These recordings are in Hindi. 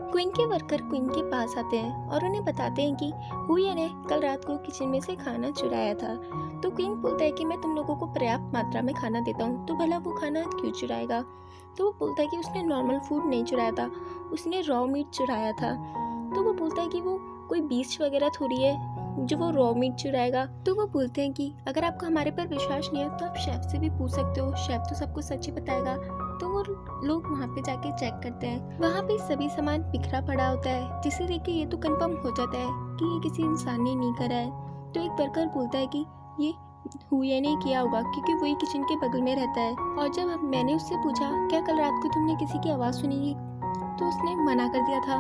क्वीन के वर्कर क्वीन के पास आते हैं और उन्हें बताते हैं कि हुई ने कल रात को किचन में से खाना चुराया था। तो क्वीन बोलता है कि मैं तुम लोगों को पर्याप्त मात्रा में खाना देता हूँ, तो भला वो खाना क्यों चुराएगा। तो वो बोलता है कि उसने नॉर्मल फूड नहीं चुराया था, उसने रॉ मीट चुराया था। तो वो बोलता है कि वो कोई बीस्ट वगैरह थोड़ी है जो वो रॉ मीट चुराएगा। तो वो बोलते हैं कि अगर आपको हमारे पर विश्वास नहीं है तो आप शेफ से भी पूछ सकते हो, शेफ तो सब कुछ सच ही बताएगा। तो वो लोग वहाँ पे जाके चेक करते हैं, वहाँ पे सभी सामान बिखरा पड़ा होता है, जिसे देख के ये तो कंफर्म हो जाता है कि ये किसी इंसान ने नहीं करा है। तो एक वर्कर बोलता है कि ये हुए ने किया होगा क्योंकि वही किचन के बगल में रहता है। और जब मैंने उससे पूछा क्या कल रात को तुमने किसी की आवाज़ सुनी, तो उसने मना कर दिया था।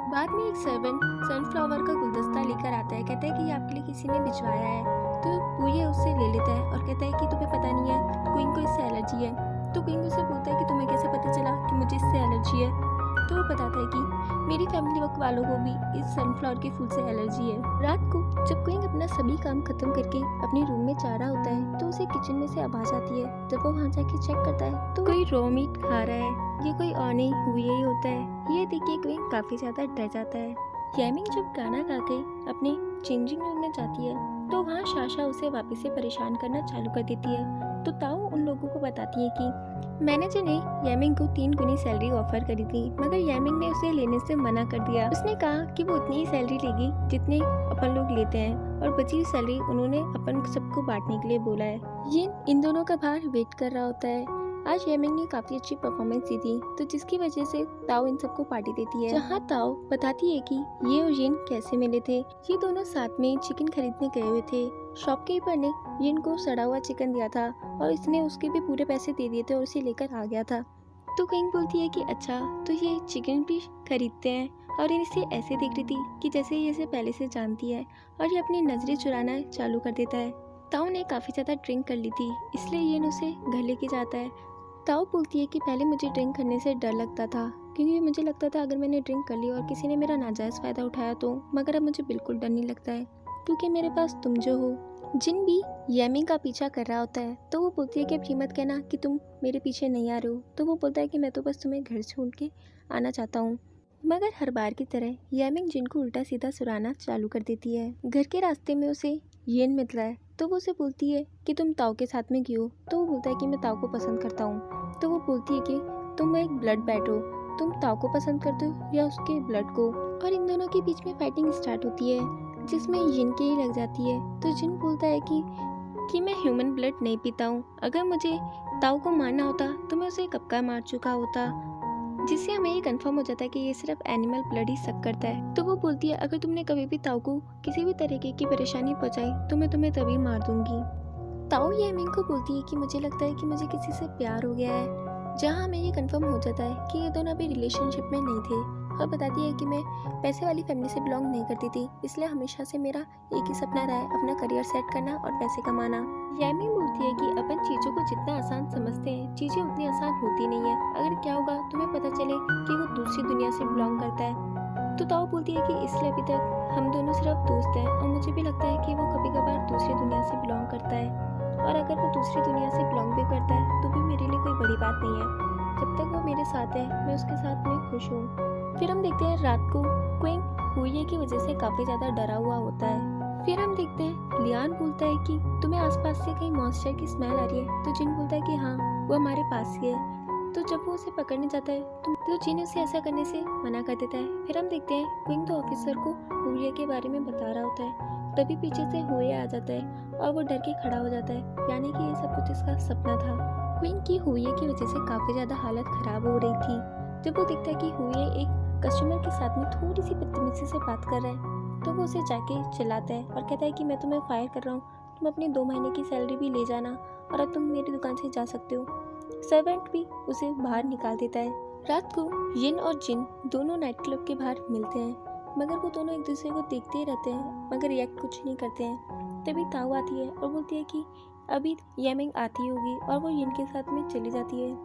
बाद में एक सर्वेंट सनफ्लावर का गुलदस्ता लेकर आता है, कहता है कि आपके लिए किसी ने भिजवाया है। तो पूरी उससे ले लेता है और कहता है कि तुम्हें पता नहीं है क्वीन को इससे एलर्जी है। तो क्वीन उससे बोलता है कि तुम्हें कैसे पता चला कि मुझे इससे एलर्जी है। तो वो बताता है कि मेरी फैमिली वालों को भी इस सनफ्लावर के फूल से एलर्जी है। रात को जब क्वीन अपना सभी काम खत्म करके अपने रूम में जा रहा होता है तो उसे किचन में से आवाज आती है। जब वो वहाँ जाके चेक करता है तो कोई रॉ मीट खा रहा है, ये कोई और नहीं हुई ही होता है। ये देख के क्वीन काफी ज्यादा डर जाता है। यामिंग जब गाना गा के अपने चेंजिंग रूम में जाती है तो वहाँ शाशा उसे वापस से परेशान करना चालू कर देती है। तो ताओ उन लोगों को बताती है कि मैनेजर ने यामिंग को 3 गुनी सैलरी ऑफर करी थी, मगर यामिंग ने उसे लेने से मना कर दिया। उसने कहा कि वो उतनी ही सैलरी लेगी जितने अपन लोग लेते हैं, और बची हुई सैलरी उन्होंने अपन सबको बांटने के लिए बोला है। ये इन दोनों का बाहर वेट कर रहा होता है। आज यामिंग ने काफी अच्छी परफॉर्मेंस दी थी, तो जिसकी वजह से ताओ इन सबको पार्टी देती है, जहाँ ताओ बताती है कि ये और यिन कैसे मिले थे। ये दोनों साथ में चिकन खरीदने गए हुए थे। शॉपकीपर ने यिन को सड़ा हुआ चिकन दिया था और इसने उसके भी पूरे पैसे दे दिए थे और उसे लेकर आ गया था। तो क्वीन बोलती है कि अच्छा तो ये चिकन भी खरीदते हैं, और इसे ऐसे देख रही थी कि जैसे ये इसे पहले से जानती है, और ये अपनी नजरें चुराना चालू कर देता है। ताओ ने काफी ज्यादा ड्रिंक कर ली थी, इसलिए यिन उसे घर लेके जाता है। ताओ बोलती है कि पहले मुझे ड्रिंक करने से डर लगता था, क्योंकि मुझे लगता था अगर मैंने ड्रिंक कर ली और किसी ने मेरा नाजायज़ फ़ायदा उठाया तो, मगर अब मुझे बिल्कुल डर नहीं लगता है क्योंकि मेरे पास तुम जो हो। जिन भी यामिंग का पीछा कर रहा होता है तो वो बोलती है कि अब ये मत कहना कि तुम मेरे पीछे नहीं आ रहे हो। तो वो बोलता है कि मैं तो बस तुम्हें घर छोड़ के आना चाहता हूँ। मगर हर बार की तरह यामिंग जिन को उल्टा सीधा सुराना चालू कर देती है। घर के रास्ते में उसे येन मिलता है, तो वो उसे बोलती है कि तुम ताओ के साथ में क्यों। तो वो बोलता है कि मैं ताओ को पसंद करता हूँ। तो वो बोलती है कि तुम एक ब्लड बैट हो, तुम ताओ को पसंद करते हो या उसके ब्लड को। और इन दोनों के बीच में फाइटिंग स्टार्ट होती है जिसमें यिन के ही लग जाती है। तो जिन बोलता है कि मैं ह्यूमन ब्लड नहीं पीता हूँ, अगर मुझे ताओ को मारना होता तो मैं उसे कब का मार चुका होता, जिससे हमें ये कंफर्म हो जाता है कि ये सिर्फ एनिमल ब्लड ही सक करता है। तो वो बोलती है अगर तुमने कभी भी ताओ को किसी भी तरीके की परेशानी पहुंचाई तो मैं तुम्हें तभी मार दूंगी। ताओ यामिंग को बोलती है कि मुझे लगता है कि मुझे किसी से प्यार हो गया है, जहाँ हमें ये कंफर्म हो जाता है कि ये दोनों अभी रिलेशनशिप में नहीं थे। और बताती है कि मैं पैसे वाली फैमिली से बिलोंग नहीं करती थी, इसलिए हमेशा से मेरा एक ही सपना रहा है अपना करियर सेट करना और पैसे कमाना। यामिंग बोलती है कि अपन चीज़ों को जितना आसान समझते हैं चीज़ें उतनी आसान होती नहीं है। अगर क्या होगा तुम्हें पता चले कि वो दूसरी दुनिया से बिलोंग करता है। तो ताओ बोलती है कि इसलिए अभी तक हम दोनों सिर्फ दोस्त हैं, और मुझे भी लगता है कि वो कभी कभार दूसरी दुनिया से बिलोंग करता है, और अगर वो दूसरी दुनिया से बिलोंग भी करता है तो भी मेरे लिए कोई बड़ी बात नहीं है। जब तक वो मेरे साथ है मैं उसके साथ में खुश हूँ। फिर हम देखते हैं रात को क्वीन हुई की वजह से काफ़ी ज़्यादा डरा हुआ होता है। फिर हम देखते हैं लियान बोलता है कि तुम्हें आसपास से कहीं मॉन्स्टर की स्मेल आ रही है। तो जिन बोलता है कि हाँ वो हमारे पास ही है। तो जब वो उसे पकड़ने जाता है तो जिन उसे ऐसा करने से मना कर देता है। फिर हम देखते हैं क्वीन तो ऑफिसर को हुई के बारे में बता रहा होता है, तभी पीछे से हुए आ जाता है और वो डर के खड़ा हो जाता है, यानी कि ये सब कुछ इसका सपना था। क्वीन की हुई की वजह से काफ़ी ज़्यादा हालत ख़राब हो रही थी। जब वो देखता है कि हुई एक कस्टमर के साथ में थोड़ी सी बदतमीजी से बात कर रहा है तो वो उसे जाके चिल्लाता है और कहता है कि मैं तुम्हें फायर कर रहा हूँ, तुम अपनी 2 महीने की सैलरी भी ले जाना और अब तुम मेरी दुकान से जा सकते हो। सर्वेंट भी उसे बाहर निकाल देता है। रात को यिन और जिन दोनों नाइट क्लब के बाहर मिलते हैं, मगर वो दोनों एक दूसरे को देखते ही रहते हैं मगर रिएक्ट कुछ नहीं करते हैं। तभी ताओ आती है और बोलती है कि अभी यामिंग आती होगी, और वो यिन के साथ में चली जाती है।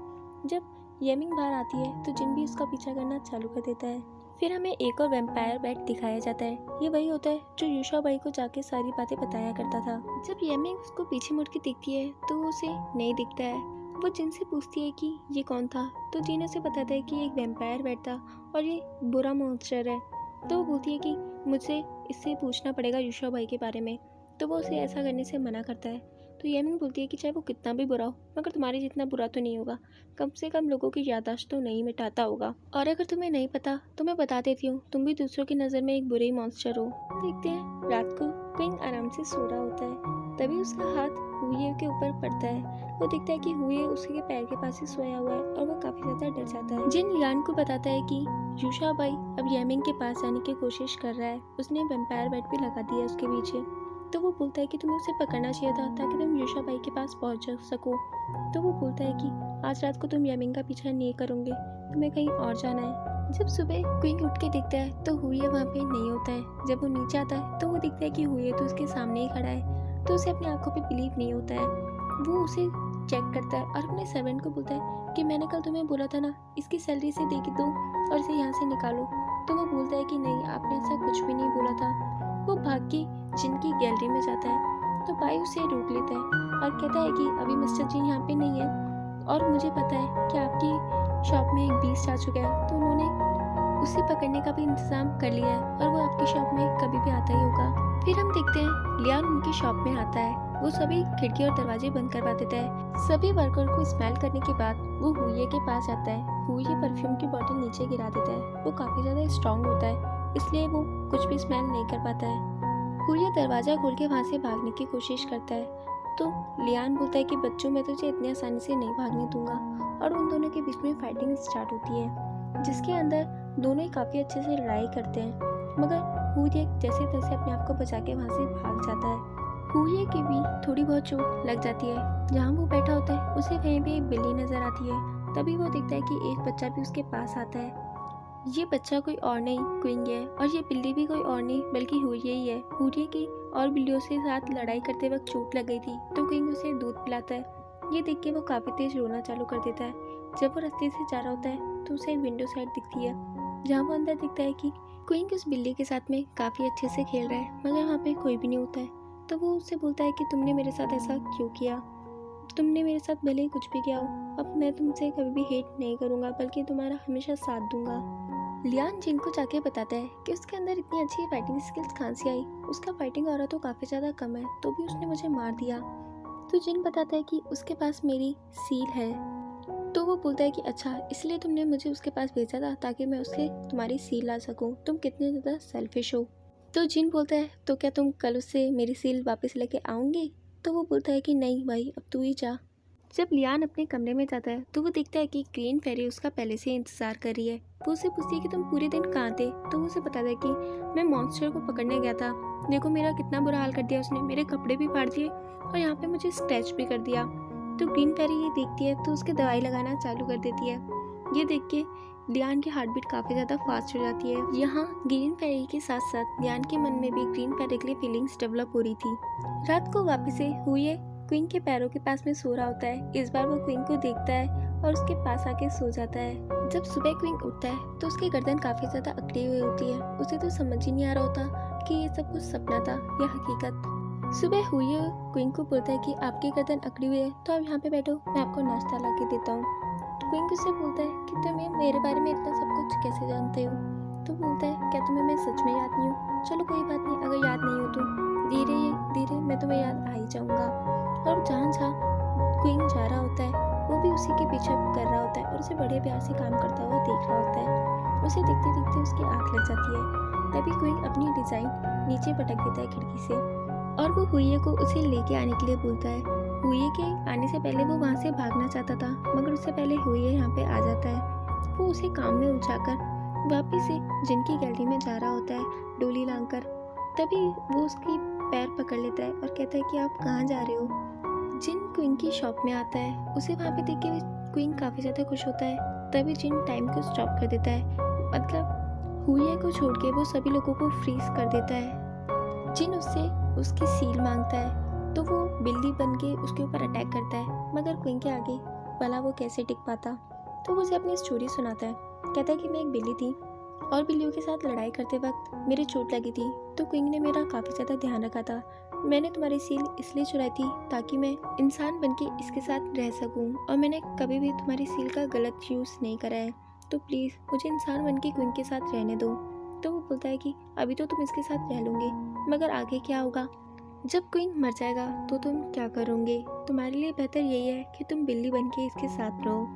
जब यामिंग बाहर आती है तो जिन भी उसका पीछा करना चालू कर देता है। फिर हमें एक और वैम्पायर बैट दिखाया जाता है। ये वही होता है जो यूशा बाई को जाके सारी बातें बताया करता था। जब यामिंग उसको पीछे मुड़ के देखती है तो वो उसे नहीं दिखता है। वो जिन से पूछती है कि ये कौन था, तो जिन उसे बताता है कि ये एक वैम्पायर बैट था और ये बुरा मॉन्स्टर है। तो वो बोलती है कि मुझे इससे पूछना पड़ेगा यूशा भाई के बारे में। तो वो उसे ऐसा करने से मना करता है। तो येमिन बोलती है कि चाहे वो कितना भी बुरा हो, मगर तुम्हारे जितना बुरा तो नहीं होगा, कम से कम लोगों की याददाश्त तो नहीं मिटाता होगा। और अगर तुम्हें नहीं पता तो मैं बता देती हूँ, तुम भी दूसरों की नज़र में एक बुरे मॉन्स्टर हो। देखते हैं रात को क्विंग आराम से सो रहा होता है, तभी उसका हाथ हुए के ऊपर पड़ता है। वो देखता है कि हुए उसके पैर के पास ही सोया हुआ है और वो काफी ज्यादा डर जाता है। जिन लियान को बताता है कि यूशा भाई अब येमिन के पास जाने की कोशिश कर रहा है, उसने वैम्पायर बैट भी लगा दिया उसके पीछे। तो वो बोलता है कि तुम्हें उसे पकड़ना चाहिए था ताकि तुम यूशा भाई के पास पहुंच सको। तो वो बोलता है कि आज रात को तुम येमिन का पीछा नहीं करोगे, तुम्हें कहीं और जाना है। जब सुबह क्विंग उठ के देखता है तो हुए वहाँ पे नहीं होता है। जब वो नीचे आता है तो वो देखता है कि हुए तो उसके सामने ही खड़ा है। तो उसे अपनी आंखों पे बिलीव नहीं होता है। वो उसे चेक करता है और अपने सर्वेंट को बोलता है कि मैंने कल तुम्हें बोला था ना, इसकी सैलरी से दे के दो और इसे यहाँ से निकालो। तो वो बोलता है कि नहीं, आपने ऐसा कुछ भी नहीं बोला था। वो भाग के जिन की गैलरी में जाता है तो भाई उसे रोक लेता है और कहता है कि अभी मिस्टर जिन यहाँ पे नहीं है और मुझे पता है कि आपकी शॉप में एक बीस्ट आ चुका है, तो उन्होंने उसे पकड़ने का भी इंतजाम कर लिया है और वो आपकी शॉप में कभी भी आता ही होगा। फिर हम देखते हैं लियान उनकी शॉप में आता है। वो सभी खिड़की और दरवाजे बंद करवा देता है। सभी वर्कर को स्मेल करने के बाद वो हुए के पास जाता है। हुए परफ्यूम की बोतल नीचे गिरा देता है। वो काफी ज्यादा स्ट्रांग होता है, इसलिए वो कुछ भी स्मेल नहीं कर पाता है। हुए दरवाजा खोल के वहाँ से भागने की कोशिश करता है। तो लियान बोलता है कि बच्चों, मैं तुझे इतनी आसानी से नहीं भागने दूंगा। और उन दोनों के बीच में फाइटिंग स्टार्ट होती है, जिसके अंदर दोनों ही काफी अच्छे से लड़ाई करते हैं। मगर हुए जैसे तैसे अपने आप को बचा के वहाँ से भाग जाता है। हुए की भी थोड़ी बहुत चोट लग जाती है। जहाँ वो बैठा होता है उसे वहीं पे एक बिल्ली नजर आती है। तभी वो देखता है कि एक बच्चा भी उसके पास आता है। ये बच्चा कोई और नहीं क्विंग है और ये बिल्ली भी कोई और नहीं बल्कि हुए ही है। हुए की और बिल्लियों से साथ लड़ाई करते वक्त चोट लग गई थी, तो क्विंग उसे दूध पिलाता है। ये देख के वो काफी तेज रोना चालू कर देता है। जब वो रास्ते से जा रहा होता है तो उसे एक विंडो साइड दिखती है, जहाँ वो अंदर दिखता है कि क्विंग उस बिल्ली के साथ में काफी अच्छे से खेल रहा है, मगर वहाँ पे कोई भी नहीं होता है। तो वो उससे बोलता है कि तुमने मेरे साथ ऐसा क्यों किया, तुमने मेरे साथ भले ही कुछ भी किया हो, अब मैं तुमसे कभी भी हेट नहीं करूँगा बल्कि तुम्हारा हमेशा साथ दूंगा। लियान जिन को जाके बताता है कि उसके अंदर इतनी अच्छी फाइटिंग स्किल्स कहाँ से आई, उसका फाइटिंग ऑरा तो काफ़ी ज़्यादा कम है, तो भी उसने मुझे मार दिया। तो जिन बताता है कि उसके पास मेरी सील है। तो वो बोलता है कि अच्छा, इसलिए तुमने मुझे उसके पास भेजा था ताकि मैं उससे तुम्हारी सील ला सकूं, तुम कितने ज़्यादा सेल्फिश हो। तो जिन बोलता है तो क्या तुम कल उससे मेरी सील वापस लेके आओगे। तो वो बोलता है कि नहीं भाई, अब तू ही जा। जब लियान अपने कमरे में जाता है तो वो देखता है कि ग्रीन फेरी उसका पहले से इंतजार कर रही है। वो उसे पूछती है कि तुम पूरे दिन कहाँ थे। तो वो उसे बताता है कि मैं मॉन्स्टर को पकड़ने गया था, देखो मेरा कितना बुरा हाल कर दिया उसने, मेरे कपड़े भी फाड़ दिए और यहाँ पे मुझे स्क्रैच भी कर दिया। तो ग्रीन फेरी ये देखती है तो उसके दवाई लगाना चालू कर देती है। ये देख के लियान की हार्ट बीट काफ़ी ज़्यादा फास्ट हो जाती है। यहाँ ग्रीन फेरी के साथ साथ लियान के मन में भी ग्रीन फेरी के लिए फीलिंग्स डेवलप हो रही थी। रात को वापस से हुए क्विंग के पैरों के पास में सो रहा होता है। इस बार वो क्विंग को देखता है और उसके पास आके सो जाता है। जब सुबह क्विंग उठता है तो उसकी गर्दन काफ़ी ज़्यादा अकड़ी हुई होती है। उसे तो समझ ही नहीं आ रहा होता कि ये सब कुछ सपना था या हकीकत। सुबह हुई क्विंग को बोलता है कि आपकी गर्दन अकड़ी हुई है तो आप यहाँ पे बैठो, मैं आपको नाश्ता ला के देता हूँ। क्विंग उससे बोलता है कि तुम्हें मेरे बारे में इतना सब कुछ कैसे जानते हो। तो बोलता है क्या तुम्हें मैं सच में याद नहीं हूँ, चलो कोई बात नहीं, अगर याद नहीं हो तो धीरे धीरे मैं तुम्हें याद आ ही जाऊँगा। और जहाँ जहाँ क्विंग जा रहा होता है वो भी उसी के पीछे कर रहा होता है और उसे बड़े प्यार से काम करता हुआ देख रहा होता है। उसे देखते देखते उसकी आँख लग जाती है। तभी क्विंग अपनी डिज़ाइन नीचे पटक देता है खिड़की से और वो हुए को उसे लेके आने के लिए बोलता है। हुए के आने से पहले वो वहाँ से भागना चाहता था, मगर उससे पहले हुए यहाँ पे आ जाता है। वो उसे काम में उलझाकर वापिस से जिनकी गैलरी में जा रहा होता है डोली लांघकर। तभी वो उसकी पैर पकड़ लेता है और कहता है कि आप कहाँ जा रहे हो। जिन क्विंग की शॉप में आता है, उसे वहाँ पे देख के क्विंग काफ़ी ज़्यादा खुश होता है। तभी जिन टाइम को स्टॉप कर देता है, मतलब हुए को छोड़ के वो सभी लोगों को फ्रीज कर देता है। जिन उससे उसकी सील मांगता है तो वो बिल्ली बन के उसके ऊपर अटैक करता है, मगर क्विंग के आगे भला वो कैसे टिक पाता। तो वो उसे अपनी स्टोरी सुनाता है। कहता है कि मैं एक बिल्ली थी और बिल्लियों के साथ लड़ाई करते वक्त मेरे चोट लगी थी, तो क्विंग ने मेरा काफ़ी ज़्यादा ध्यान रखा था। मैंने तुम्हारी सील इसलिए चुराई थी ताकि मैं इंसान बनके इसके साथ रह सकूं, और मैंने कभी भी तुम्हारी सील का गलत यूज़ नहीं करा है, तो प्लीज़ मुझे इंसान बनके क्वीन के साथ रहने दो। तो वो बोलता है कि अभी तो तुम इसके साथ रह लोगे, मगर आगे क्या होगा? जब क्वीन मर जाएगा तो तुम क्या करोगे? तुम्हारे लिए बेहतर यही है कि तुम बिल्ली बनके इसके साथ रहो।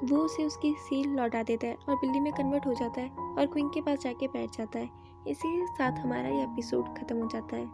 वो उसे उसकी सील लौटा देता है और बिल्ली में कन्वर्ट हो जाता है और क्वीन के पास जाके बैठ जाता है। इसी के साथ हमारा ये एपिसोड ख़त्म हो जाता है।